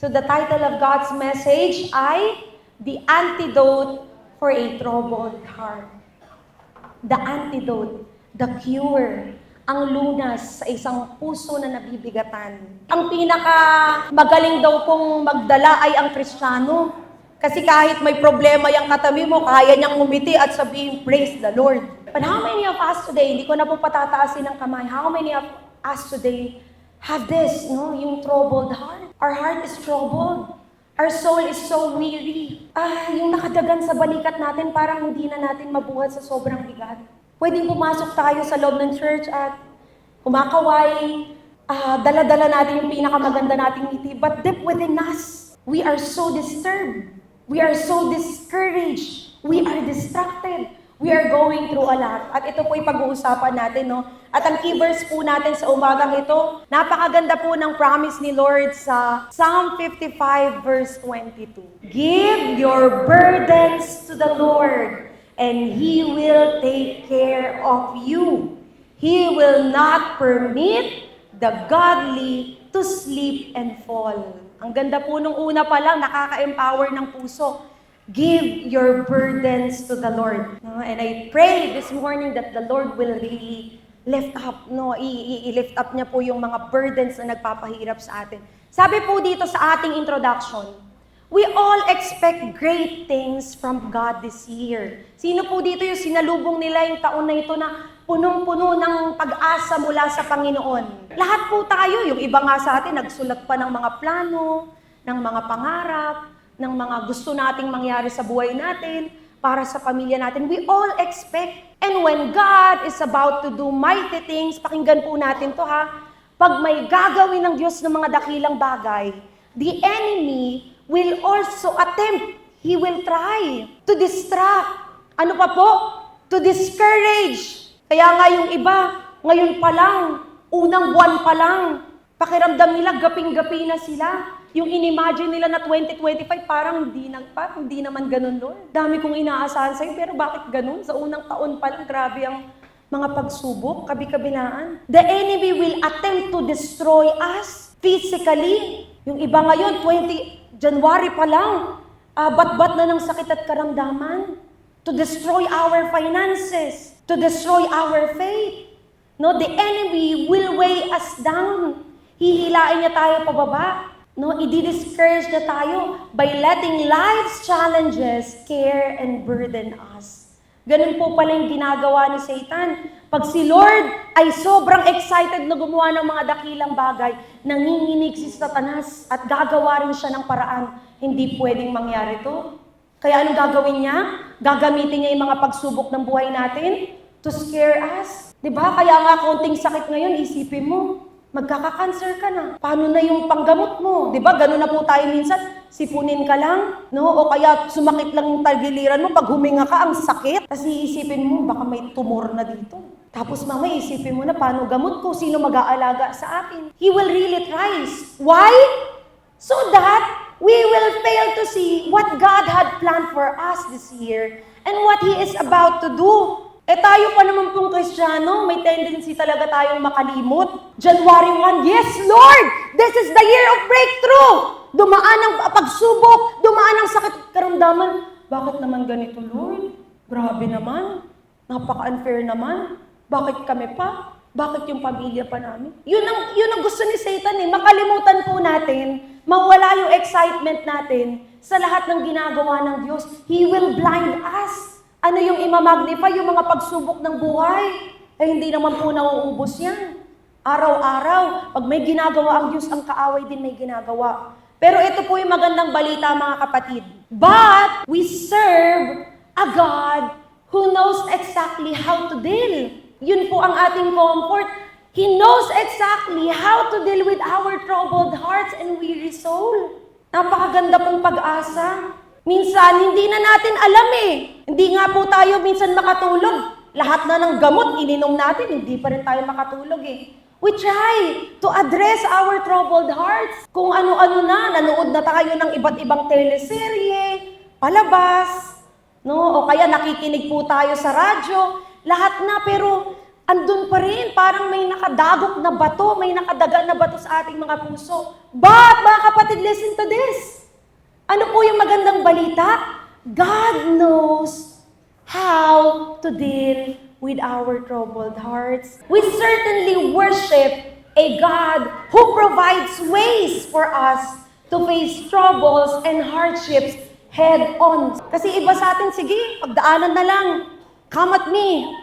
So the title of God's message ay The Antidote for a Troubled Heart. The antidote, the cure, ang lunas sa isang puso na nabibigatan. Ang pinaka magaling daw pong magdala ay ang Kristiyano. Kasi kahit may problema yung katabi mo, kaya niyang umiti at sabihin, praise the Lord. But how many of us today, hindi ko na po patataasin ng kamay, how many of us today have this, no? Yung troubled heart. Our heart is troubled. Our soul is so weary. Yung nakadagan sa balikat natin, parang hindi na natin mabuhat sa sobrang bigat. Pwedeng pumasok tayo sa loob ng church at kumakaway, dala-dala natin yung pinakamaganda nating ngiti. But deep within us, we are so disturbed. We are so discouraged. We are distracted. We are going through a lot. At ito po yung pag-uusapan natin, no? At ang key verse po natin sa umagang ito, napakaganda po ng promise ni Lord sa Psalm 55 verse 22. Give your burdens to the Lord, and He will take care of you. He will not permit the godly to sleep and fall. Ang ganda po nung una pa lang, nakaka-empower ng puso. Give your burdens to the Lord. And I pray this morning that the Lord will really lift up, i-lift up niya po yung mga burdens na nagpapahirap sa atin. Sabi po dito sa ating introduction, we all expect great things from God this year. Sino po dito yung sinalubong nila yung taon na ito na punong-puno ng pag-asa mula sa Panginoon? Lahat po tayo, yung iba nga sa atin, nagsulat pa ng mga plano, ng mga pangarap, ng mga gusto nating mangyari sa buhay natin, para sa pamilya natin. We all expect. And when God is about to do mighty things, pakinggan po natin to ha, pag may gagawin ng Diyos ng mga dakilang bagay, the enemy will also attempt, he will try to distract. Ano pa po? To discourage. Kaya nga yung iba, ngayon pa lang, unang buwan pa lang, pakiramdam nila, gaping-gapi na sila. Yung inimagine nila na 2025, parang hindi naman ganun, Lord. Dami kong inaasahan sa'yo, pero bakit ganun? Sa unang taon pa lang, grabe ang mga pagsubok, kabi-kabilaan. The enemy will attempt to destroy us physically. Yung iba ngayon, January pa lang, bat-bat na ng sakit at karamdaman. To destroy our finances, to destroy our faith. No, the enemy will weigh us down. Hihilain niya tayo pababa. No, i-discourage na tayo by letting life's challenges scare and burden us. Ganun po pala yung ginagawa ni Satan. Pag si Lord ay sobrang excited na gumawa ng mga dakilang bagay, nanginginig si Satanas at gagawa rin siya ng paraan. Hindi pwedeng mangyari to. Kaya anong gagawin niya? Gagamitin niya yung mga pagsubok ng buhay natin to scare us. Diba? Kaya nga konting sakit ngayon, isipin mo, magkaka-cancer ka na. Paano na yung panggamot mo? 'Di ba? Ganun na po tayo minsan. Sipunin ka lang, no? O kaya sumakit lang yung tagiliran mo, pag huminga ka, ang sakit. Kasi iisipin mo, baka may tumor na dito. Tapos mamaya isipin mo na, paano gamot ko? Sino mag-aalaga sa akin? He will really tries. Why? So that we will fail to see what God had planned for us this year and what He is about to do. Tayo pa naman pong Kristiyano, may tendency talaga tayong makalimot. January 1, yes Lord, this is the year of breakthrough. Dumaan ang pagsubok, dumaan ang sakit at karamdaman. Bakit naman ganito, Lord? Grabe naman. Napaka-unfair naman. Bakit kami pa? Bakit yung pamilya pa namin? Yun ang gusto ni Satan eh. Makalimutan po natin, mawala yung excitement natin sa lahat ng ginagawa ng Diyos. He will blind us. Ano yung imamagnify? Yung mga pagsubok ng buhay. Hindi naman po nauubos yan. Araw-araw, pag may ginagawa ang Diyos, ang kaaway din may ginagawa. Pero ito po yung magandang balita, mga kapatid. But we serve a God who knows exactly how to deal. Yun po ang ating comfort. He knows exactly how to deal with our troubled hearts and weary soul. Napakaganda pong pag-asa. Minsan, hindi na natin alam eh. Hindi nga po tayo minsan makatulog. Lahat na ng gamot, ininom natin, hindi pa rin tayo makatulog eh. We try to address our troubled hearts. Kung ano-ano na, nanood na tayo ng iba't ibang teleserye, palabas, no? O kaya nakikinig po tayo sa radyo. Lahat na, pero andun pa rin, parang may nakadagok na bato, may nakadaga na bato sa ating mga puso. But, mga kapatid, listen to this. Ano po yung magandang balita? God knows how to deal with our troubled hearts. We certainly worship a God who provides ways for us to face troubles and hardships head on. Kasi iba sa atin, sige, pagdaanan na lang, come at me.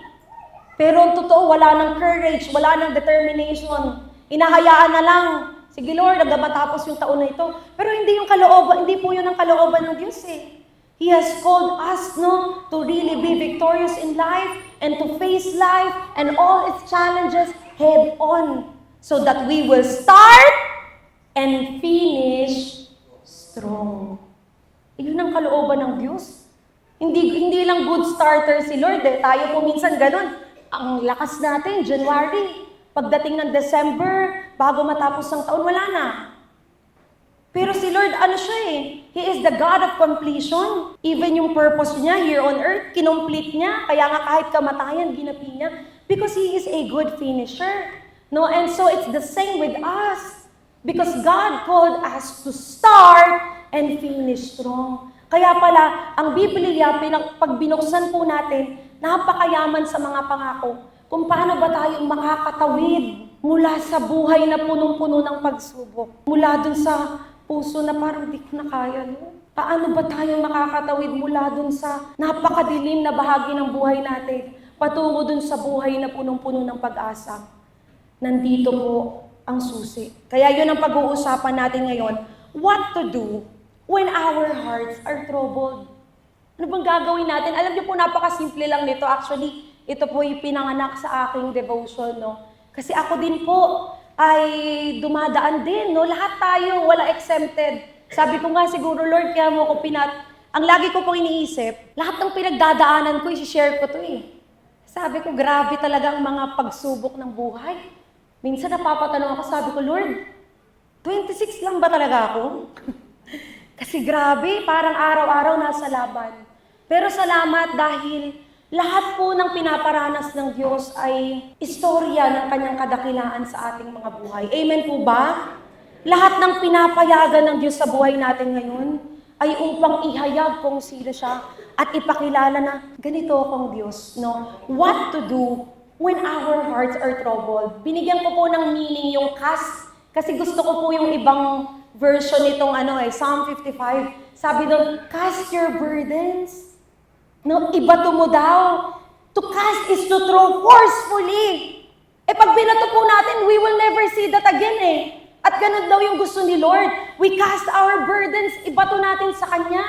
Pero ang totoo, wala ng courage, wala ng determination. Inahayaan na lang. Sige Lord, hanggang matapos yung taon na ito. Pero hindi yung kalooban, hindi po yun ang kalooban ng Diyos eh. He has called us, no, to really be victorious in life and to face life and all its challenges head on so that we will start and finish strong. Yun ang kalooban ng Diyos. Hindi lang good starter si Lord eh. Tayo po minsan ganun. Ang lakas natin, January. Pagdating ng December, bago matapos ang taon, wala na. Pero si Lord, ano siya eh? He is the God of completion. Even yung purpose niya here on earth, kinomplete niya. Kaya nga kahit kamatayan, ginapi niya. Because He is a good finisher. No? And so it's the same with us. Because God called us to start and finish strong. Kaya pala, ang Biblia, pag binuksan po natin, napakayaman sa mga pangako. Kung paano ba tayong makakatawid mula sa buhay na punong-puno ng pagsubok. Mula dun sa puso na parang di ko na kaya, no? Paano ba tayong makakatawid mula dun sa napakadilim na bahagi ng buhay natin, patungo dun sa buhay na punong-puno ng pag-asa? Nandito po ang susi. Kaya yun ang pag-uusapan natin ngayon. What to do when our hearts are troubled? Ano bang gagawin natin? Alam niyo po, napakasimple lang nito. Actually, ito po yung pinanganak sa aking devotion, no? Kasi ako din po ay dumadaan din, no? Lahat tayo, wala exempted. Sabi ko nga siguro, Lord, kaya mo ko ang lagi ko pong iniisip, lahat ng pinagdadaanan ko, i-share ko to eh. Sabi ko, grabe talaga ang mga pagsubok ng buhay. Minsan napapatanong ako, sabi ko, Lord, 26 lang ba talaga ako? Kasi grabe, parang araw-araw nasa laban. Pero salamat dahil lahat po ng pinaparanas ng Diyos ay istorya ng kanyang kadakilaan sa ating mga buhay. Amen po ba? Lahat ng pinapayagan ng Diyos sa buhay natin ngayon ay upang ihayag kung sino siya at ipakilala na ganito akong Diyos. No? What to do when our hearts are troubled. Binigyan ko po ng meaning yung cast kasi gusto ko po yung ibang version nitong Psalm 55. Sabi doon, cast your burdens. No, ibato mo daw. To cast is to throw forcefully. Pag binato po natin, we will never see that again eh. At ganun daw yung gusto ni Lord. We cast our burdens, ibato natin sa Kanya.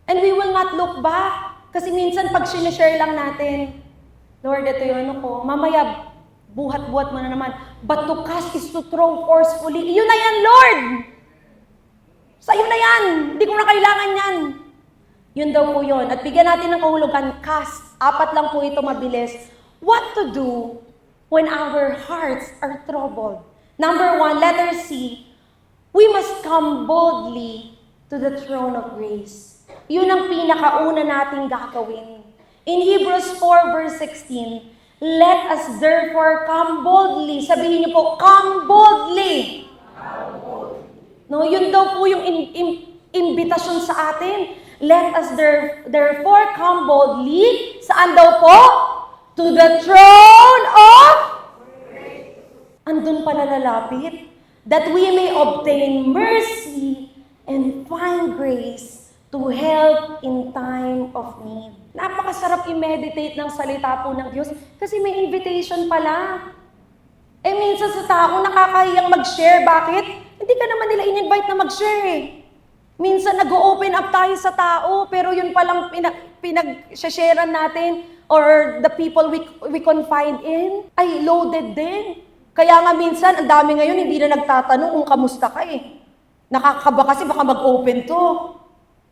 And we will not look back. Kasi minsan pag sinishare lang natin, Lord, ito yung ko. Mamaya, buhat-buhat mo na naman. But to cast is to throw forcefully. Yun na yan, Lord! Sa'yo na yan! Hindi ko na kailangan yan. Yun daw po yun. At bigyan natin ng kahulugan, cast. 4 lang po ito mabilis. What to do when our hearts are troubled? Number 1, letter C. We must come boldly to the throne of grace. Yun ang pinakauna nating gagawin. In Hebrews 4 verse 16, let us therefore come boldly. Sabihin niyo po, come boldly. No, yun daw po yung imbitasyon sa atin. Let us therefore come boldly. Saan daw po? To the throne of grace. Andun pala lalapit. That we may obtain mercy and find grace to help in time of need. Napakasarap i-meditate ng salita po ng Diyos kasi may invitation pala. Minsan sa tao nakakahiyang mag-share. Bakit? Hindi ka naman nila in-invite na mag-share eh. Minsan nag-open up tayo sa tao, pero yun palang pinag-sharean natin or the people we confide in ay loaded din. Kaya nga minsan, ang dami ngayon hindi na nagtatanong kung kamusta ka eh. Nakakaba kasi baka mag-open to.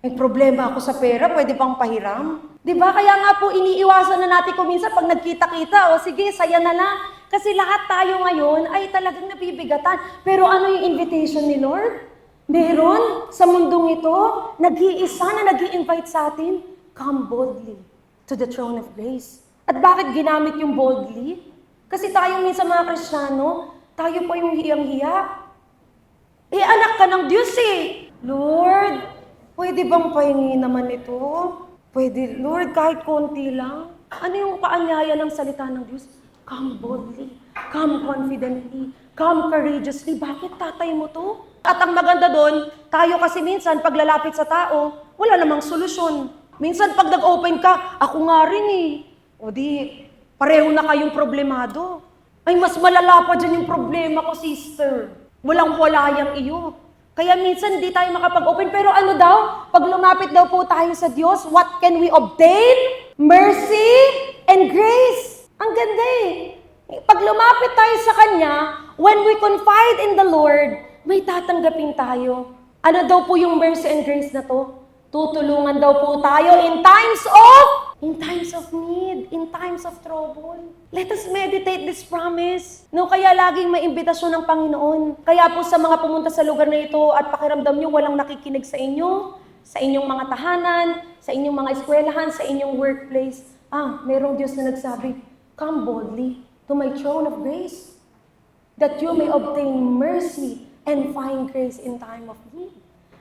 May problema ako sa pera, pwede bang pahiram? Diba? Kaya nga po iniiwasan na natin kung minsan pag nagkita-kita, o sige, saya na lang. Kasi lahat tayo ngayon ay talagang nabibigatan. Pero ano yung invitation ni Lord? Meron sa mundong ito, nag-iisa na nag-i-invite sa atin, come boldly to the throne of grace. At bakit ginamit yung boldly? Kasi tayo minsan mga Kristiyano, tayo pa yung hiyang-hiya. Anak ka ng Diyos eh. Lord, pwede bang pahingi naman ito? Pwede, Lord, kahit konti lang. Ano yung paanyaya ng salita ng Diyos? Come boldly, come confidently, come courageously. Bakit tatay mo to? At ang maganda doon, tayo kasi minsan paglalapit sa tao, wala namang solusyon. Minsan pag nag-open ka, ako nga rin eh. O di, pareho na kayong problemado. Ay, mas malala pa dyan yung problema ko, sister. Walang-wala yang iyo. Kaya minsan hindi tayo makapag-open. Pero ano daw? Pag lumapit daw po tayo sa Diyos, what can we obtain? Mercy and grace. Ang ganda eh. Pag lumapit tayo sa Kanya, when we confide in the Lord, may tatanggapin tayo. Ano daw po yung mercy and grace na to? Tutulungan daw po tayo in times of need, in times of trouble. Let us meditate this promise. No, kaya laging may imbitasyon ng Panginoon. Kaya po sa mga pumunta sa lugar na ito at pakiramdam nyo walang nakikinig sa inyo, sa inyong mga tahanan, sa inyong mga eskwelahan, sa inyong workplace, merong Diyos na nagsabi, come boldly to my throne of grace, that you may obtain mercy and find grace in time of need.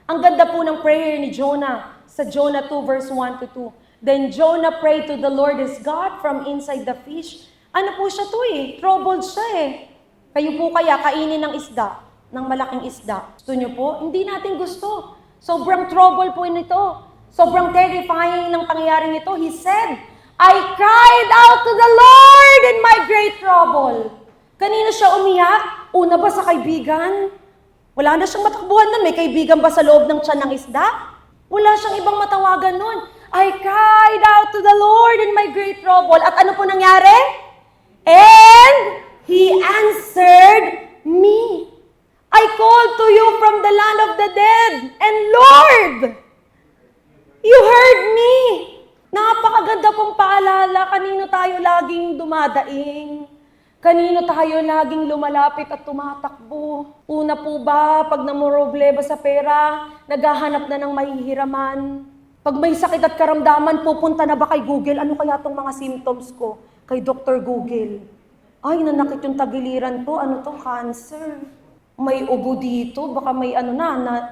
Ang ganda po ng prayer ni Jonah sa Jonah 2 verse 1 to 2. Then Jonah prayed to the Lord his God from inside the fish. Ano po siya to eh? Troubled siya eh. Kayo po kaya kainin ng isda, ng malaking isda. Gusto nyo po? Hindi natin gusto. Sobrang trouble po nito. Sobrang terrifying ng pangyayari nito. He said, I cried out to the Lord in my great trouble. Kanino siya umiyak? Una ba sa kaibigan? Wala na siyang matakbuhan nun. May kaibigan ba sa loob ng tiyan ng isda? Wala siyang ibang matawagan nun. I cried out to the Lord in my great trouble. At ano po nangyari? And He answered me. I called to you from the land of the dead. And Lord, you heard me. Napakaganda pong paalala. Kanino tayo laging dumadaing? Kanino tayo laging lumalapit at tumatakbo? Una po ba, pag namorobleba sa pera, naghahanap na ng mahihiraman? Pag may sakit at karamdaman, pupunta na ba kay Google? Ano kaya tong mga symptoms ko? Kay Dr. Google. Ay, nanakit yung tagiliran ko. Ano to? Cancer. May ubo dito. Baka may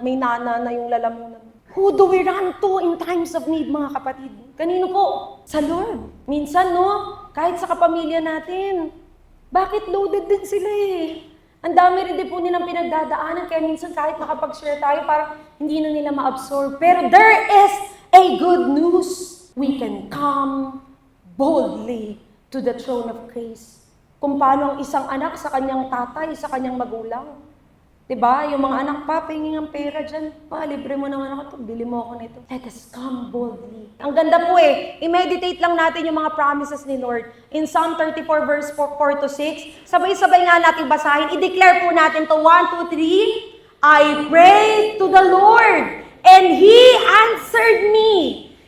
may nana na yung lalamunan. Who do we run to in times of need, mga kapatid? Kanino po? Sa Lord. Minsan, no? Kahit sa kapamilya natin. Bakit loaded din sila eh? Ang dami rin din po nilang pinagdadaanan, kaya minsan kahit makapag-share tayo, parang hindi na nila ma-absorb. Pero there is a good news. We can come boldly to the throne of grace. Kung paano ang isang anak sa kanyang tatay, sa kanyang magulang. Diba? Yung mga anak pa, pahinging ang pera dyan. Libre mo naman ako ito, bili mo ako nito. Let us come boldly. Ang ganda po eh, i-meditate lang natin yung mga promises ni Lord. In Psalm 34 verse 4 to 6, sabay-sabay nga natin basahin. I-declare po natin to 1, 2, 3. I prayed to the Lord, and He answered me.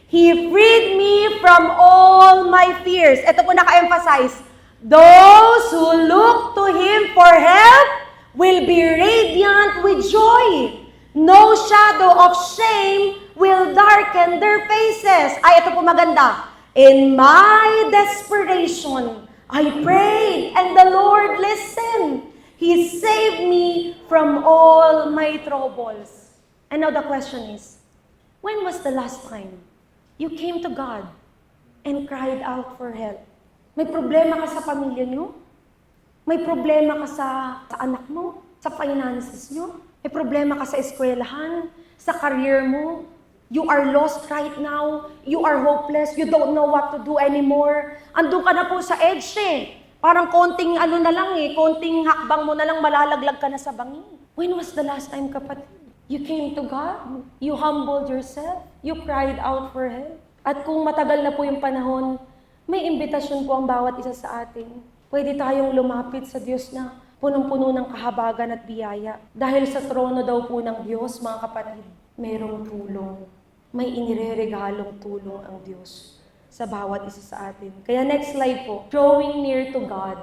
He freed me from all my fears. Ito po naka-emphasize. Those who look to Him for help will be radiant with joy. No shadow of shame will darken their faces. Ay, ito po maganda. In my desperation, I prayed, and the Lord listened. He saved me from all my troubles. And now the question is, when was the last time you came to God and cried out for help? May problema ka sa pamilya niyo? May problema ka sa anak mo, sa finances nyo. May problema ka sa eskwelahan, sa career mo. You are lost right now. You are hopeless. You don't know what to do anymore. Andun ka na po sa edge eh. Parang konting na lang eh, konting hakbang mo na lang, malalaglag ka na sa bangin. When was the last time, kapatid? You came to God. You humbled yourself. You cried out for help. At kung matagal na po yung panahon, may imbitasyon po ang bawat isa sa atin. Pwede tayong lumapit sa Diyos na punong-puno ng kahabagan at biyaya. Dahil sa trono daw po ng Diyos, mga kapatid, mayroong tulong. May inireregalong tulong ang Diyos sa bawat isa sa atin. Kaya next slide po. Drawing near to God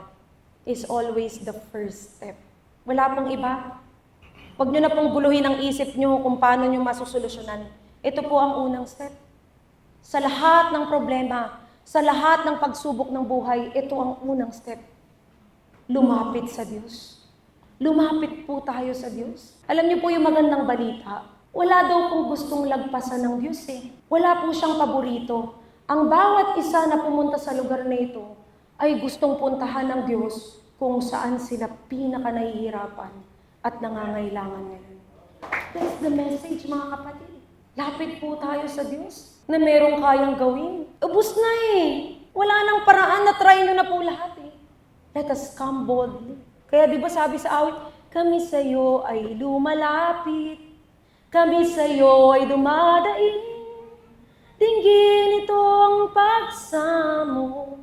is always the first step. Wala pong iba. Huwag nyo na pong guluhin ang isip nyo kung paano nyo masusolusyonan. Ito po ang unang step. Sa lahat ng problema, Sa lahat ng pagsubok ng buhay, ito ang unang step. Lumapit sa Diyos. Lumapit po tayo sa Diyos. Alam niyo po yung magandang balita, wala daw pong gustong lagpasan ng Diyos eh. Wala po siyang paborito. Ang bawat isa na pumunta sa lugar na ito ay gustong puntahan ng Diyos kung saan sila pinaka nahihirapan at nangangailangan ngayon. That's the message, mga kapatid. Lapit po tayo sa Diyos na merong kayang gawin. Ubus na eh. Wala nang paraan, na try na po lahat eh. Let us come boldly. Kaya di ba sabi sa awit, kami sa iyo ay lumalapit, kami sa iyo ay dumadaing, dinggin ito ang pagsamo,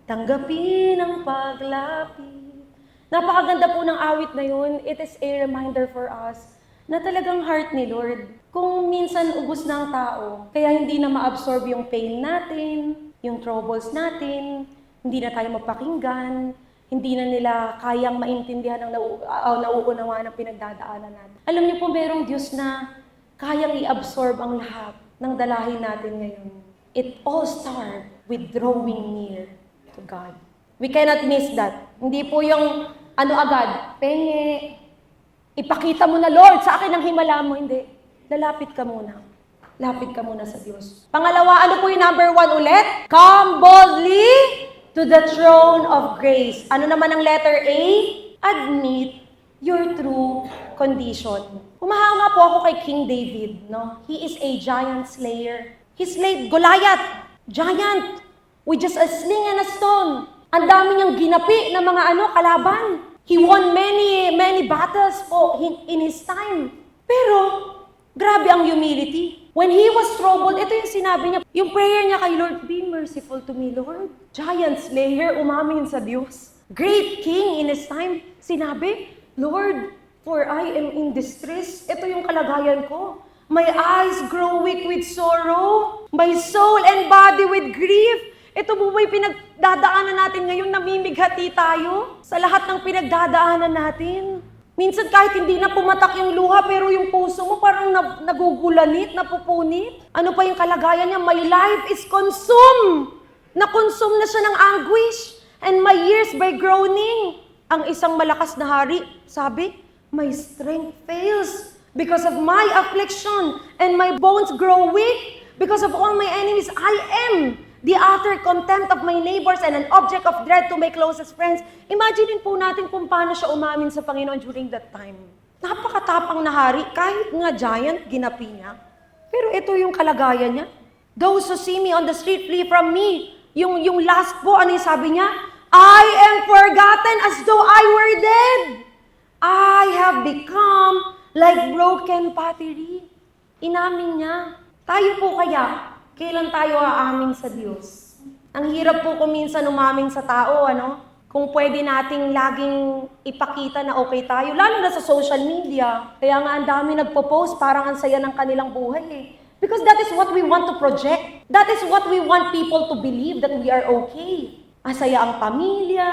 tanggapin ang paglapit. Napakaganda po ng awit na yun. It is a reminder for us na talagang heart ni Lord. Kung minsan ubos ng tao, kaya hindi na ma-absorb yung pain natin, yung troubles natin, hindi na tayo mapakinggan, hindi na nila kayang maintindihan ang nauunawaan ng pinagdadaanan natin. Alam niyo po, merong Diyos na kayang i-absorb ang lahat ng dalahin natin ngayon. It all starts with drawing near to God. We cannot miss that. Hindi po yung agad, penge, ipakita mo na, Lord, sa akin ang himala mo. Hindi. Lalapit ka muna. Lapit ka muna sa Diyos. Pangalawa, ano po yung number 1 ulit? Come boldly to the throne of grace. Ano naman ang letter A? Admit your true condition. Humahanga po ako kay King David, no? He is a giant slayer. He slayed Goliath, giant, with just a sling and a stone. Ang dami niyang ginapi na mga kalaban. He won many battles po in his time. Pero, grabe ang humility. When he was troubled, ito yung sinabi niya, yung prayer niya kay Lord, be merciful to me, Lord. Giant slayer, umamin sa Diyos. Great king in his time, sinabi, Lord, for I am in distress. Ito yung kalagayan ko. My eyes grow weak with sorrow. My soul and body with grief. Ito po ba'y pinagdadaanan natin ngayon, namimighati tayo sa lahat ng pinagdadaanan natin. Minsan kahit hindi na pumatak yung luha, pero yung puso mo parang nagugulanit, napupunit. Ano pa yung kalagayan niya? My life is consumed. Na-consume na siya ng anguish. And my years by groaning. Ang isang malakas na hari, sabi, my strength fails because of my affliction, and my bones grow weak because of all my enemies. I am the utter contempt of my neighbors and an object of dread to my closest friends. Imagine po natin kung paano siya umamin sa Panginoon during that time. Napakatapang na hari, kahit nga giant, ginapi niya. Pero ito yung kalagayan niya. Those who see me on the street flee from me. Yung last po, ano yung sabi niya? I am forgotten as though I were dead. I have become like broken pottery. Inamin niya. Tayo po kaya, kailan tayo aamin sa Diyos? Ang hirap po kung minsan umamin sa tao, Kung pwede nating laging ipakita na okay tayo, lalo na sa social media. Kaya nga ang dami nagpo-post, parang ang saya ng kanilang buhay eh. Because that is what we want to project. That is what we want people to believe, that we are okay. Masaya ang pamilya,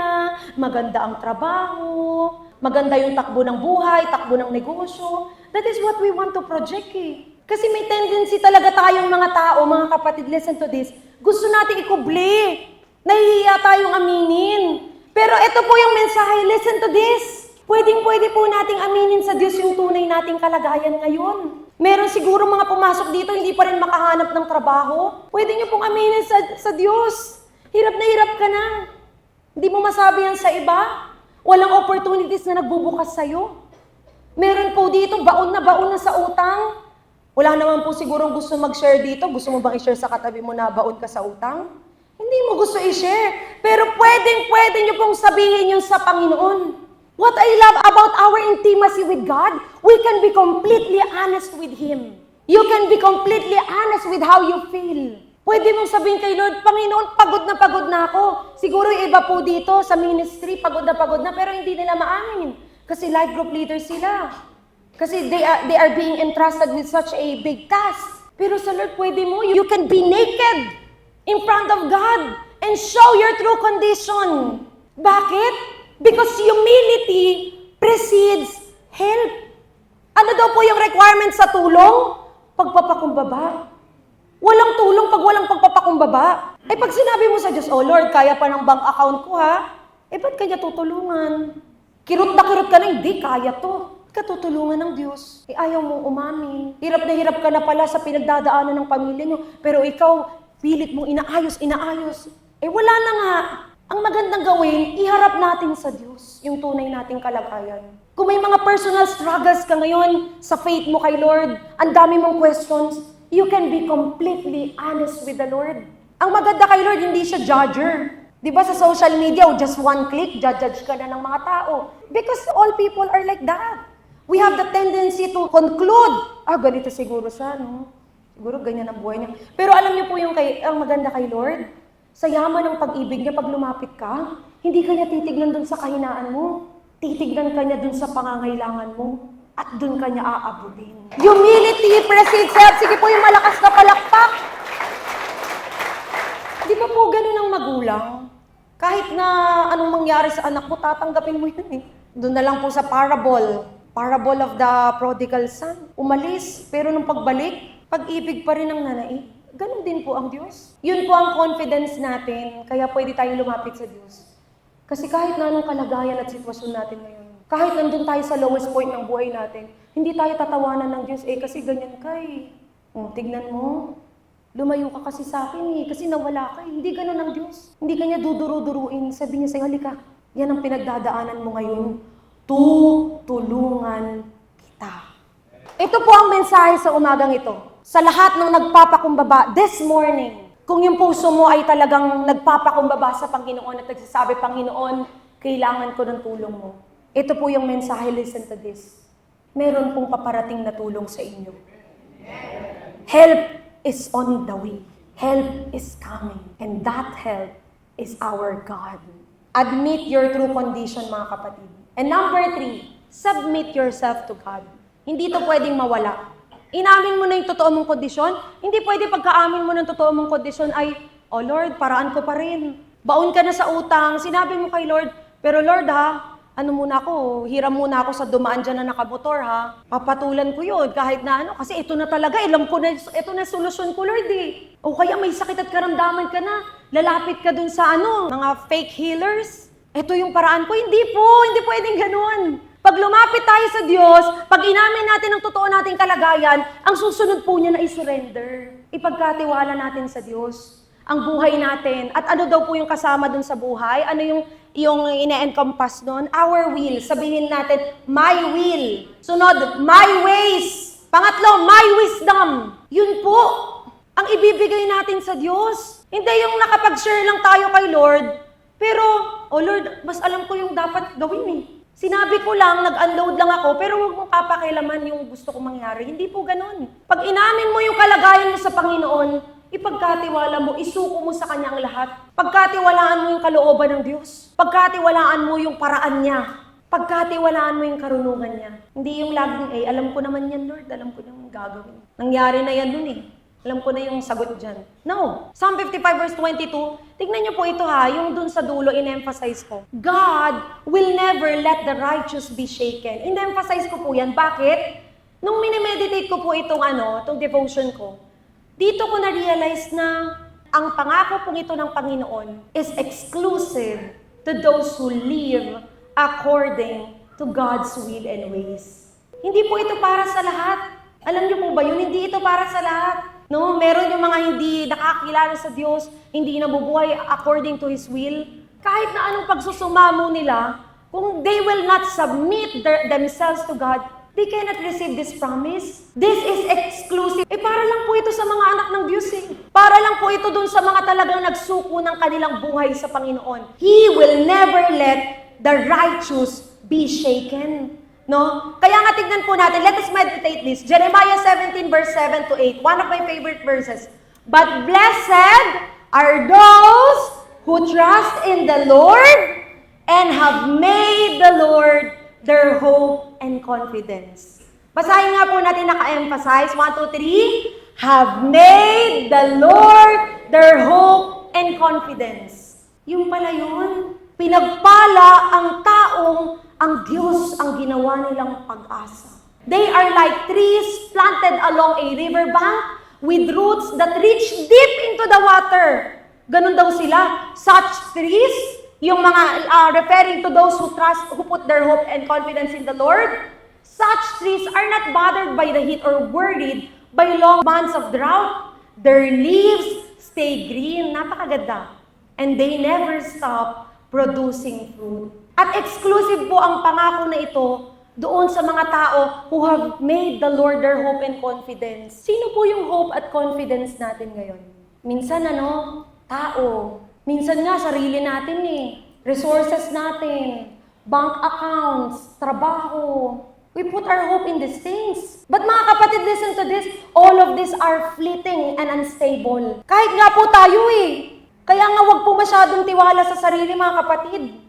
maganda ang trabaho, maganda yung takbo ng buhay, takbo ng negosyo. That is what we want to project eh. Kasi may tendency talaga tayong mga tao, mga kapatid, listen to this. Gusto natin ikubli. Nahihiya tayong aminin. Pero ito po yung mensahe, listen to this. Pwede po nating aminin sa Diyos yung tunay nating kalagayan ngayon. Meron siguro mga pumasok dito, hindi pa rin makahanap ng trabaho. Pwede niyo pong aminin sa Diyos. Hirap na hirap ka na. Hindi mo masabi yan sa iba. Walang opportunities na nagbubukas sa'yo. Meron po dito, baon na sa utang. Wala naman po sigurong gusto mag-share dito. Gusto mo bang i-share sa katabi mo na baon ka sa utang? Hindi mo gusto i-share. Pero pwede niyo pong sabihin yun sa Panginoon. What I love about our intimacy with God, we can be completely honest with Him. You can be completely honest with how you feel. Pwede mong sabihin kay Lord, Panginoon, pagod na ako. Siguro yung iba po dito sa ministry, pagod na, pero hindi nila maamin. Kasi life group leaders sila. Kasi they are being entrusted with such a big task. Pero sa Lord, pwede mo, you can be naked in front of God and show your true condition. Bakit? Because humility precedes help. Ano daw po yung requirement sa tulong? Pagpapakumbaba. Walang tulong pag walang pagpapakumbaba. Eh pag sinabi mo sa Diyos, oh Lord, kaya pa ng bank account ko ha, eh ba't kanya tutulungan? Kirot ka na, hindi, kaya to. Ba't ka tutulungan ng Diyos? Eh ayaw mong umamin. Hirap na hirap ka na pala sa pinagdadaanan ng pamilya nyo, pero ikaw, pilit mong inaayos. Eh wala na nga. Ang magandang gawin, iharap natin sa Diyos yung tunay nating kalagayan. Kung may mga personal struggles ka ngayon sa faith mo kay Lord, ang dami mong questions, you can be completely honest with the Lord. Ang maganda kay Lord, hindi siya judger. Di ba sa social media, just one click, judge ka na ng mga tao. Because all people are like that. We have the tendency to conclude, ganito siguro siya, no? Siguro ganyan ang buhay niya. Pero alam niyo po ang maganda kay Lord, sa yaman ng pag-ibig niya, pag lumapit ka, hindi ka niya titignan dun sa kahinaan mo. Titignan ka niya dun sa pangangailangan mo. At dun ka niya aabutin. Humility precedes help. Sige po yung malakas na palakpak. Di ba po ganun ang magulang? Kahit na anong mangyari sa anak mo, tatanggapin mo yun eh. Doon na lang po sa parable of the prodigal son. Umalis, pero nung pagbalik, pag-ibig pa rin ang nanay. Ganun din po ang Diyos. Yun po ang confidence natin, kaya pwede tayong lumapit sa Diyos. Kasi kahit na anong kalagayan at sitwasyon natin ngayon, kahit nandun tayo sa lowest point ng buhay natin, hindi tayo tatawanan ng Diyos, kasi ganyan ka eh. Tignan mo, lumayo ka kasi sa akin kasi nawala ka. Hindi ganun ang Diyos. Hindi ka niya duduru-duruin. Sabi niya sa'yo, halika, yan ang pinagdadaanan mo ngayon. Tutulungan kita. Ito po ang mensahe sa umagang ito. Sa lahat ng nagpapakumbaba this morning, kung yung puso mo ay talagang nagpapakumbaba sa Panginoon at nagsasabi, Panginoon, kailangan ko ng tulong mo. Ito po yung mensahe, listen to this. Meron pong paparating na tulong sa inyo. Help is on the way. Help is coming. And that help is our God. Admit your true condition, mga kapatid. And number 3, submit yourself to God. Hindi ito pwedeng mawala. Inamin mo na yung totoo mong kondisyon. Hindi pwede pagkaamin mo ng totoo mong kondisyon ay, oh Lord, paraan ko pa rin. Baon ka na sa utang. Sinabi mo kay Lord, pero Lord hiram muna ako sa dumaan dyan na nakamotor ha. Papatulan ko yun kahit na kasi ito na talaga, alam ko na, ito na solusyon ko Lord eh. O kaya may sakit at karamdaman ka na, lalapit ka dun sa mga fake healers. Ito yung paraan ko. Hindi pwedeng ganun. Pag lumapit tayo sa Diyos, pag inamin natin ang totoo nating kalagayan, ang susunod po niya na i-surrender. Ipagkatiwala natin sa Diyos ang buhay natin. At ano daw po yung kasama dun sa buhay? Ano yung ine-encompass doon? Our will. Sabihin natin, my will. Sunod, my ways. Pangatlo, my wisdom. Yun po ang ibibigay natin sa Diyos. Hindi yung nakapag-share lang tayo kay Lord, pero, oh Lord, mas alam ko yung dapat gawin eh. Sinabi ko lang, nag-unload lang ako, pero huwag mong papakialaman yung gusto kong mangyari. Hindi po ganun. Pag inamin mo yung kalagayan mo sa Panginoon, ipagkatiwala mo, isuko mo sa Kanya ang lahat. Pagkatiwalaan mo yung kalooban ng Diyos. Pagkatiwalaan mo yung paraan niya. Pagkatiwalaan mo yung karunungan niya. Hindi yung laging, alam ko naman yan, Lord. Alam ko yung gagawin. Nangyari na yan dun eh. Alam ko na yung sagot dyan. No. Psalm 55 verse 22, tignan niyo po ito yung dun sa dulo, in-emphasize ko. God will never let the righteous be shaken. In-emphasize ko po yan. Bakit? Nung minimeditate ko po itong devotion ko, dito ko na-realize na ang pangako pong ito ng Panginoon is exclusive to those who live according to God's will and ways. Hindi po ito para sa lahat. Alam niyo po ba yun? Hindi ito para sa lahat. No, meron yung mga hindi nakakilala sa Diyos, hindi nabubuhay according to His will. Kahit na anong pagsusumamo nila, kung they will not submit themselves to God, they cannot receive this promise. This is exclusive. Para lang po ito sa mga anak ng Diyos Para lang po ito dun sa mga talagang nagsuko ng kanilang buhay sa Panginoon. He will never let the righteous be shaken. No? Kaya nga tignan po natin, let us meditate this. Jeremiah 17 verse 7 to 8, one of my favorite verses. But blessed are those who trust in the Lord and have made the Lord their hope and confidence. Basahin nga po natin naka-emphasize. 1, 2, 3. Have made the Lord their hope and confidence. Yung pala yun. Pinagpala ang taong ang Diyos ang ginawa nilang pag-asa. They are like trees planted along a riverbank with roots that reach deep into the water. Ganun daw sila. Such trees, yung mga referring to those who put their hope and confidence in the Lord, such trees are not bothered by the heat or worried by long months of drought. Their leaves stay green. Napakaganda. And they never stop producing fruit. At exclusive po ang pangako na ito doon sa mga tao who have made the Lord their hope and confidence. Sino po yung hope at confidence natin ngayon? Minsan tao. Minsan nga, sarili natin resources natin, bank accounts, trabaho. We put our hope in these things. But mga kapatid, listen to this. All of these are fleeting and unstable. Kahit nga po tayo Kaya nga wag po masyadong tiwala sa sarili mga kapatid.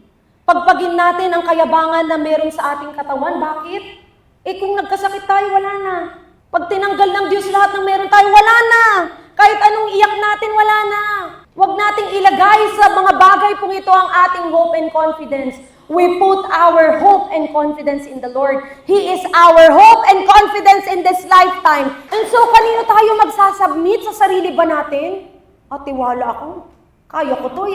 Pagpagin natin ang kayabangan na meron sa ating katawan. Bakit? Kung nagkasakit tayo, wala na. Pag tinanggal ng Diyos lahat ng meron tayo, wala na. Kahit anong iyak natin, wala na. Huwag nating ilagay sa mga bagay pong ito ang ating hope and confidence. We put our hope and confidence in the Lord. He is our hope and confidence in this lifetime. And so, kanino tayo magsasubmit sa sarili ba natin? Tiwala ako. Kaya ko to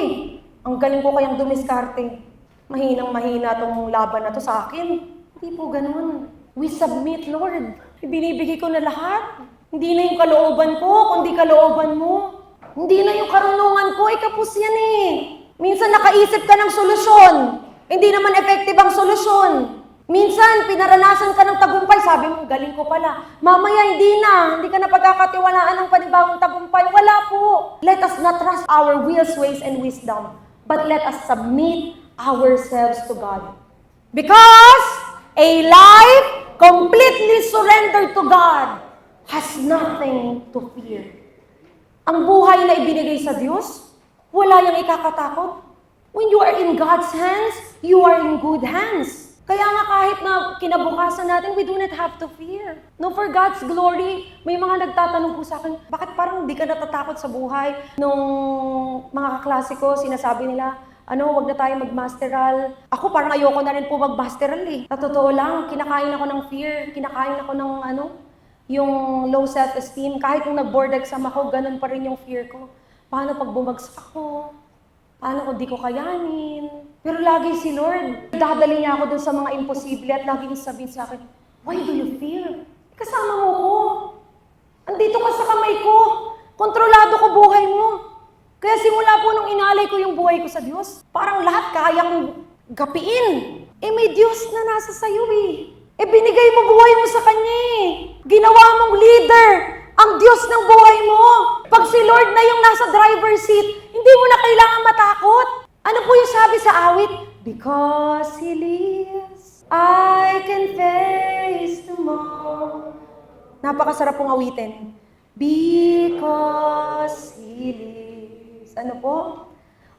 Ang galing ko kayang dumiskarte. Mahinang-mahina tong laban na to sa akin. Hindi po ganun. We submit, Lord. Ibinibigay ko na lahat. Hindi na yung kalooban ko, kundi kalooban mo. Hindi na yung karunungan ko, kapos yan Minsan nakaisip ka ng solusyon. Hindi naman effective ang solusyon. Minsan, pinaranasan ka ng tagumpay, sabi mo, galing ko pala. Mamaya, hindi ka na pagkakatiwalaan ng panibagong tagumpay. Wala po. Let us not trust our wills, ways, and wisdom, but let us submit ourselves to God. Because a life completely surrendered to God has nothing to fear. Ang buhay na ibinigay sa Diyos, wala yang ikakatakot. When you are in God's hands, you are in good hands. Kaya nga kahit na kinabukasan natin, we do not have to fear. No, for God's glory, may mga nagtatanong po sa akin, bakit parang di ka natatakot sa buhay? Nung mga kaklase ko, sinasabi nila, wag na tayo mag-masteral. Ako parang ayoko na rin po mag-masteral Sa totoo lang, kinakain ako ng fear, kinakain ako ng yung low self-esteem. Kahit nung nag-board exam ako, ganun pa rin yung fear ko. Paano pag bumagsak ako? Paano kung di ko kayanin? Pero lagi si Lord, dadali niya ako dun sa mga imposible at laging sabihin sa akin, why do you fear? Kasama mo ko. Andito ka sa kamay ko. Kontrolado ko buhay mo. Kaya simula po nung inalay ko yung buhay ko sa Diyos, parang lahat kayang gapiin. May Diyos na nasa sayo binigay mo buhay mo sa Kanya Ginawa mong leader ang Diyos ng buhay mo. Pag si Lord na yung nasa driver's seat, hindi mo na kailangan matakot. Ano po yung sabi sa awit? Because He lives, I can face tomorrow. Napakasarap pong awitin. Because He lives. Ano po?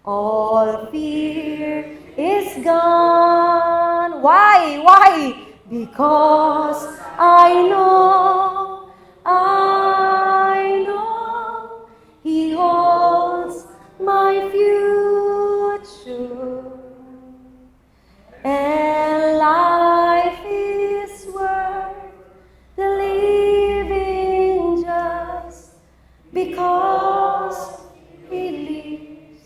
All fear is gone. Why? Because I know He holds my future. And life is worth the living just because He lives.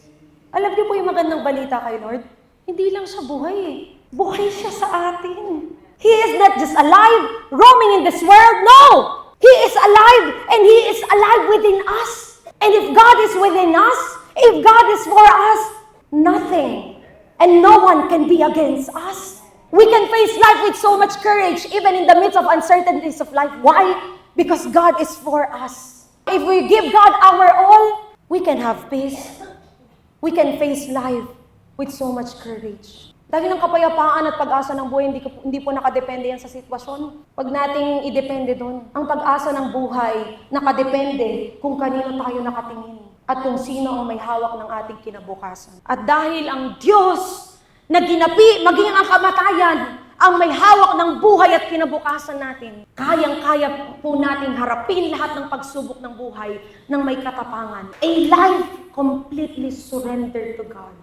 Alam niyo po yung magandang balita kay Lord? Hindi lang siya buhay Buhay siya sa atin. He is not just alive, roaming in this world. No! He is alive, and He is alive within us. And if God is within us, if God is for us, nothing and no one can be against us. We can face life with so much courage, even in the midst of uncertainties of life. Why? Because God is for us. If we give God our all, we can have peace. We can face life with so much courage. Dahil ang kapayapaan at pag-asa ng buhay, hindi po nakadepende yan sa sitwasyon. Pag nating idepende doon, ang pag-asa ng buhay, nakadepende kung kanino tayo nakatingin at kung sino ang may hawak ng ating kinabukasan. At dahil ang Diyos na ginapi, maging ang kamatayan, ang may hawak ng buhay at kinabukasan natin, kayang-kaya po nating harapin lahat ng pagsubok ng buhay ng may katapangan. A life completely surrendered to God.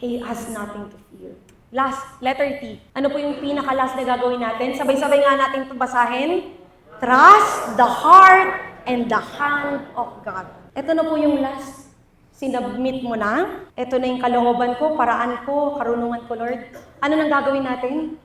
He has nothing to fear. Last, letter T. Ano po yung pinaka-last na gagawin natin? Sabay-sabay nga natin ito basahin. Trust the heart and the hand of God. Ito na po yung last. Sinubmit mo na. Ito na yung kalooban ko, paraan ko, karunungan ko, Lord. Ano nang gagawin natin?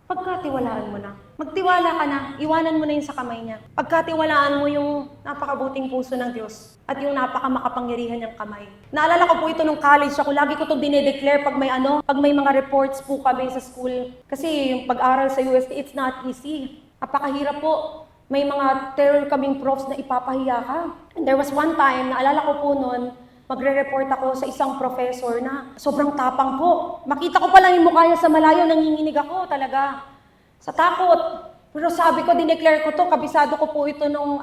Pagkatiwalaan mo na. Magtiwala ka na. Iwanan mo na yun sa kamay niya. Pagkatiwalaan mo yung napakabuting puso ng Diyos at yung napakamakapangyarihan niyang kamay. Naalala ko po ito nung college ako. Lagi ko itong dinedeclare pag may mga reports po kami sa school. Kasi yung pag-aral sa UST, it's not easy. Napakahirap po. May mga terror kaming profs na ipapahiya ka. And there was one time, naalala ko po noon, magre-report ako sa isang professor na sobrang tapang po. Makita ko pa lang yung mukha niya sa malayo, nanginginig ako talaga. Sa takot. Pero sabi ko, dineclare ko to, kabisado ko po ito nung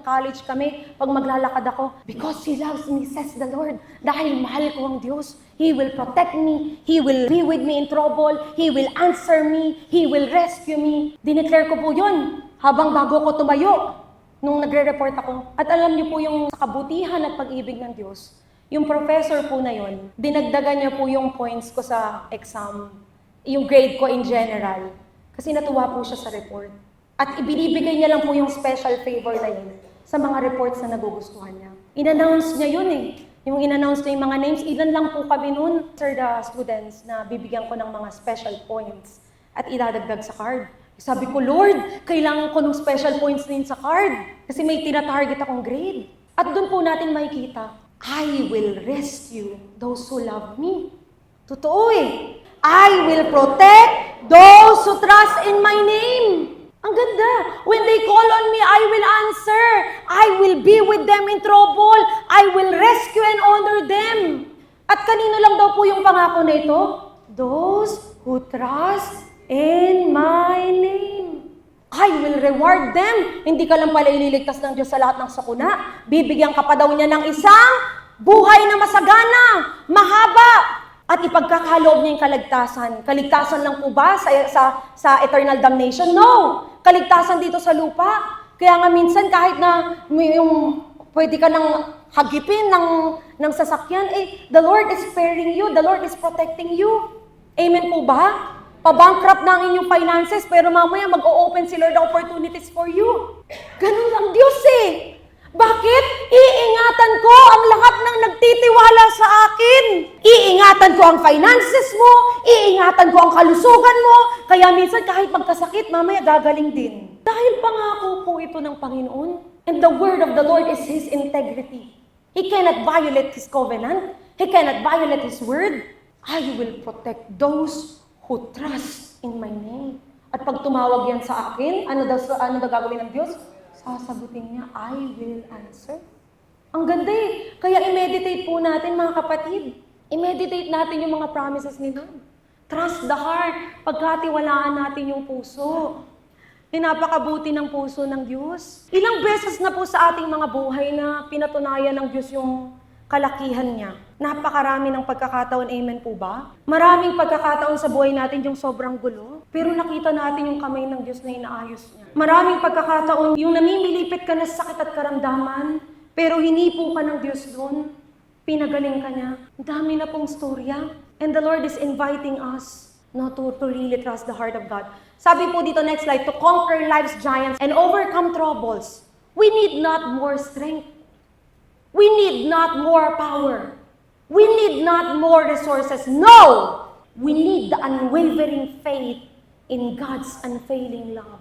college kami, pag maglalakad ako. Because He loves me, says the Lord. Dahil mahal ko ang Diyos. He will protect me. He will be with me in trouble. He will answer me. He will rescue me. Dineclare ko po yun habang bago ko tumayo nung nagre-report ako. At alam niyo po yung kabutihan at pag-ibig ng Diyos. Yung professor po na yon, dinagdagan niya po yung points ko sa exam, yung grade ko in general. Kasi natuwa po siya sa report. At ibinibigay niya lang po yung special favor na yun sa mga reports na nagugustuhan niya. In-announce niya yun eh. Yung in-announce niya yung mga names, ilan lang po kami nun, sir, the students, na bibigyan ko ng mga special points at idadagdag sa card. Sabi ko, Lord, kailangan ko ng special points din sa card kasi may tina-target akong grade. At doon po natin makikita, I will rescue those who love me. Totoo eh. I will protect those who trust in my name. Ang ganda. When they call on me, I will answer. I will be with them in trouble. I will rescue and honor them. At kanino lang daw po yung pangako na ito? Those who trust in my name. I will reward them. Hindi ka lang pala ililigtas ng Diyos sa lahat ng sakuna. Bibigyan ka pa daw niya ng isang buhay na masagana, mahaba, at ipagkakaloob niya yung kaligtasan. Kaligtasan lang po ba sa eternal damnation? No! Kaligtasan dito sa lupa. Kaya nga minsan kahit na yung pwede ka nang hagipin ng sasakyan, the Lord is sparing you, the Lord is protecting you. Amen po ba? Pa-bankrupt na ang inyong finances, pero mamaya mag-o-open si Lord the opportunities for you. Ganun ang Diyos eh. Bakit? Iingatan ko ang lahat ng nagtitiwala sa akin. Iingatan ko ang finances mo, iingatan ko ang kalusugan mo, kaya minsan kahit magkasakit, mamaya gagaling din. Dahil pangako po ito ng Panginoon. And the word of the Lord is His integrity. He cannot violate His covenant. He cannot violate His word. I will protect those who trust in my name. At pag tumawag yan sa akin, ano daw gagawin ng Diyos? Sasagutin niya, I will answer. Ang ganda eh. Kaya i-meditate po natin mga kapatid. I-meditate natin yung mga promises ni Lord. Trust the heart. Pagkatiwalaan natin yung puso. Napakabuti ng puso ng Diyos. Ilang beses na po sa ating mga buhay na pinatunayan ng Diyos yung kalakihan niya. Napakarami ng pagkakataon, amen po ba? Maraming pagkakataon sa buhay natin yung sobrang gulo, pero nakita natin yung kamay ng Diyos na inaayos niya. Maraming pagkakataon yung namimilipit ka na sakit at karamdaman, pero hinipo ka ng Diyos doon, pinagaling ka niya. Dami na pong storya. And the Lord is inviting us to really trust the heart of God. Sabi po dito, next slide, to conquer life's giants and overcome troubles, we need not more strength. We need not more power. We need not more resources. No! We need the unwavering faith in God's unfailing love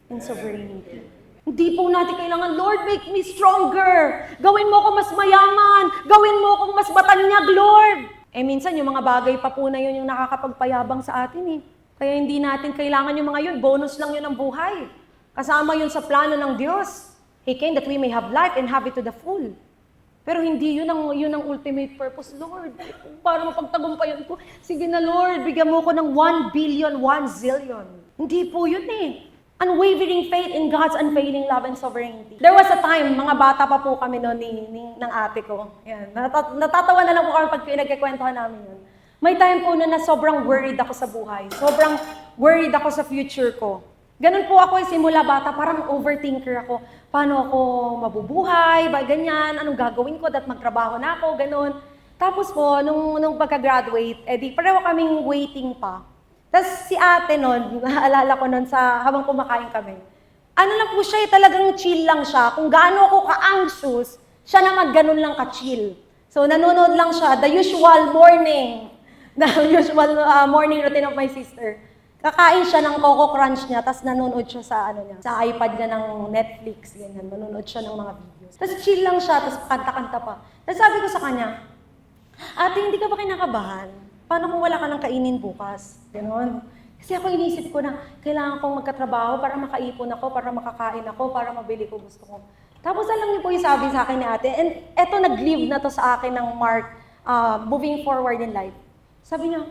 and sovereignty. Hindi po natin kailangan, Lord, make me stronger. Gawin mo ako mas mayaman. Gawin mo akong mas matanyag, Lord. Minsan yung mga bagay pa po na yun yung nakakapagpayabang sa atin eh. Kaya hindi natin kailangan yung mga yun. Bonus lang yun ang buhay. Kasama yun sa plano ng Diyos. He came that we may have life and have it to the full. Pero hindi yun ang ultimate purpose, Lord. Para mapagtagumpayan ko, sige na Lord, bigyan mo ko ng 1 billion, 1 zillion. Hindi po yun eh. Unwavering faith in God's unfailing love and sovereignty. There was a time, mga bata pa po kami noon ng ate ko. Yan. Natatawa na lang po kami pag pinagkikwentuhan namin yun. May time po na sobrang worried ako sa buhay. Sobrang worried ako sa future ko. Ganun po ako simula bata, parang overthinker ako. Paano ako mabubuhay, ba ganyan, anong gagawin ko, dat magtrabaho na ako, ganun. Tapos po, nung pagka-graduate, pareho kaming waiting pa. Tapos si ate nun, naalala ko nun habang kumakain kami, Ano lang po siya, talagang chill lang siya. Kung gaano ako ka-anxious, siya naman ganun lang ka-chill. So, nanonood lang siya, the usual morning routine of my sister. Kakain siya ng Coco Crunch niya, tapos nanonood siya sa sa iPad niya ng Netflix, ganyan. Nanonood siya ng mga videos. Tapos chill lang siya, tapos kanta-kanta pa. Tapos sabi ko sa kanya, ate, hindi ka ba kinakabahan? Paano kung wala ka ng kainin bukas? Ganon. Kasi ako inisip ko na kailangan kong magkatrabaho para makaipon ako, para makakain ako, para mabili ko gusto ko. Tapos alam niyo po yung sabi sa akin ni ate, and eto nag-leave na to sa akin ng Mark, moving forward in life. Sabi niya,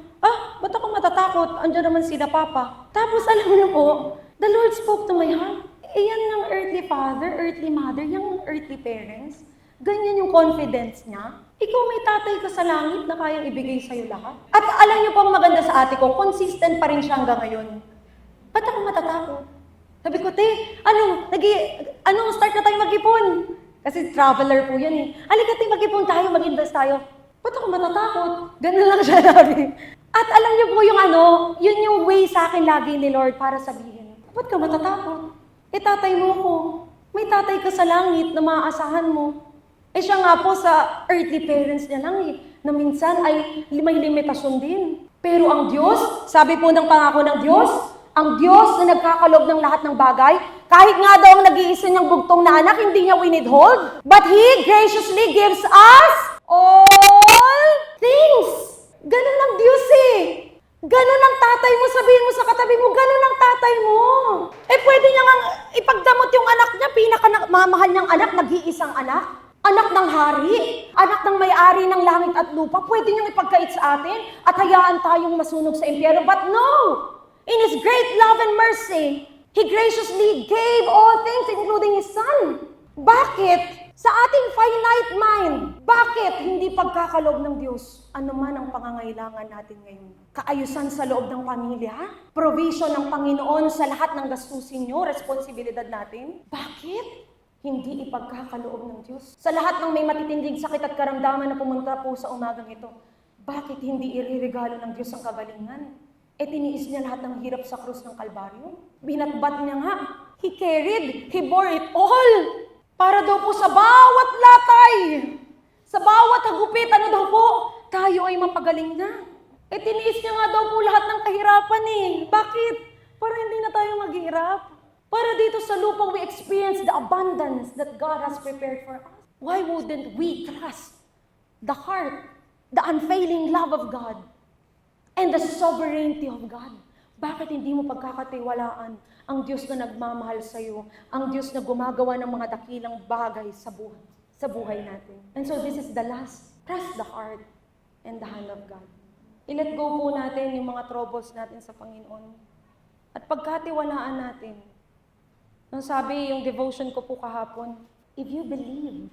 ba't ako matatakot? Andiyan naman sila papa. Tapos alam niyo po, the Lord spoke to my heart. Yan ng earthly father, earthly mother, yung earthly parents. Ganyan yung confidence niya. Ikaw may tatay ka sa langit na kayang ibigay sa'yo lahat. At alam niyo po ang maganda sa ate ko, consistent pa rin siya hanggang ngayon. Ba't ako matatakot? Sabi ko, start na tayo mag-ipon. Kasi traveler po yan eh. Halika mag-ipon tayo, mag-invest tayo. Ba't ako matatakot? Ganun lang siya nabi. At alam niyo po yun yung way sa akin lagi ni Lord para sabihin, ba't ka matatakot? Tatay mo ko. May tatay ka sa langit na maaasahan mo. Siya nga po sa earthly parents niya lang na minsan ay may limitasyon din. Pero ang Diyos, sabi po ng pangako ng Diyos, ang Diyos na nagkakalob ng lahat ng bagay, kahit nga daw ang nag-iisa niyang bugtong na anak, hindi niya winithhold, but He graciously gives us all things. Ganun ang Diyos Ganun ang tatay mo, sabihin mo sa katabi mo, ganun ang tatay mo. Pwede niya nga ipagdamot yung anak niya, pinakamamahal niyang anak, nag-iisang anak. Anak ng hari, anak ng may-ari ng langit at lupa, pwede niyong ipagkait sa atin at hayaan tayong masunog sa impyerno. But no! In His great love and mercy, He graciously gave all things, including His Son. Bakit? Sa ating finite mind, bakit hindi pagkakalob ng Diyos? Ano man ang pangangailangan natin ngayon? Kaayusan sa loob ng pamilya? Provision ng Panginoon sa lahat ng gastusin nyo, responsibilidad natin? Bakit? Hindi ipagkakaloob ng Diyos. Sa lahat ng may matitinding sakit at karamdaman na pumunta po sa umagang ito, bakit hindi iririgalo ng Diyos ang kagalingan? Tiniis niya lahat ng hirap sa krus ng Kalbaryo. Binatbat niya nga. He carried, He bore it all. Para daw po sa bawat latay, sa bawat hagupit, daw po, tayo ay mapagaling na. Tiniis niya nga daw po lahat ng kahirapan Bakit? Para hindi na tayo maghirap. Para dito sa lupa, we experience the abundance that God has prepared for us. Why wouldn't we trust the heart, the unfailing love of God, and the sovereignty of God? Bakit hindi mo pagkakatiwalaan ang Diyos na nagmamahal sa iyo, ang Diyos na gumagawa ng mga dakilang bagay sa buhay natin? And so this is the last. Trust the heart and the hand of God. I-let go po natin yung mga troubles natin sa Panginoon. At pagkatiwalaan natin, nung sabi yung devotion ko po kahapon, if you believe,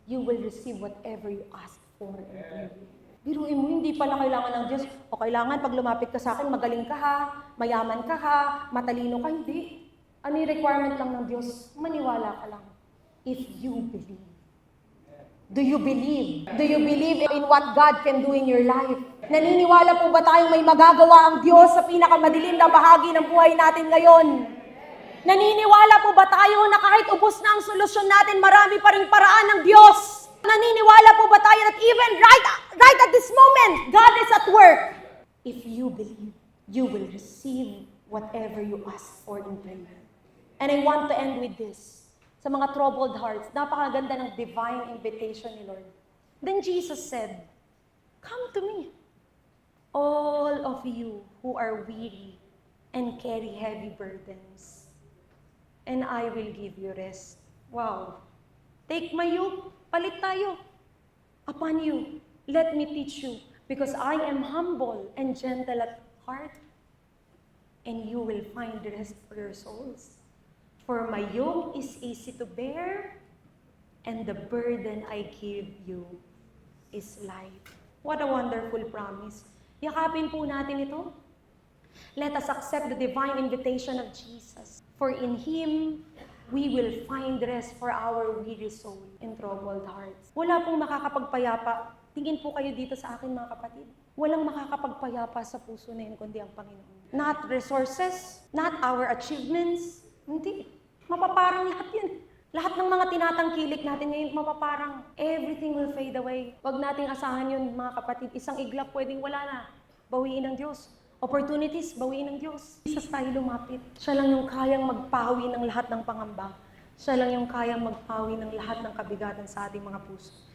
you will receive whatever you ask for and believe. Biruin mo, hindi pala kailangan ng Diyos. O kailangan pag lumapit ka sa akin, magaling ka ha, mayaman ka ha, matalino ka, hindi. Ano yung requirement lang ng Diyos? Maniwala ka lang. If you believe. Do you believe? Do you believe in what God can do in your life? Naniniwala po ba tayong may magagawa ang Diyos sa pinakamadilim na bahagi ng buhay natin ngayon? Naniniwala po ba tayo na kahit ubos na ang solusyon natin, marami pa ring paraan ng Diyos? Naniniwala po ba tayo that even right at this moment, God is at work? If you believe, you will receive whatever you ask for in prayer. And I want to end with this. Sa mga troubled hearts, napakaganda ng divine invitation ni Lord. Then Jesus said, "Come to me, all of you who are weary and carry heavy burdens, and I will give you rest." Wow. Take my yoke, palit tayo. Upon you, let me teach you, because I am humble and gentle at heart, and you will find rest for your souls. For my yoke is easy to bear, and the burden I give you is light. What a wonderful promise. Yakapin po natin ito. Let us accept the divine invitation of Jesus. For in Him, we will find rest for our weary soul and troubled hearts. Wala pong makakapagpayapa. Tingin po kayo dito sa akin, mga kapatid. Walang makakapagpayapa sa puso na yun, kundi ang Panginoon. Not resources, not our achievements, Hindi. Mapaparang lahat yun. Lahat ng mga tinatangkilik natin ngayon, mapaparang everything will fade away. Huwag nating asahan yun, mga kapatid. Isang iglap pwedeng wala na. Bawiin ng Diyos. Opportunities, bawiin ng Diyos. Jesus tayo lumapit. Siya lang yung kayang magpawi ng lahat ng pangamba. Siya lang yung kayang magpawi ng lahat ng kabigatan sa ating mga puso.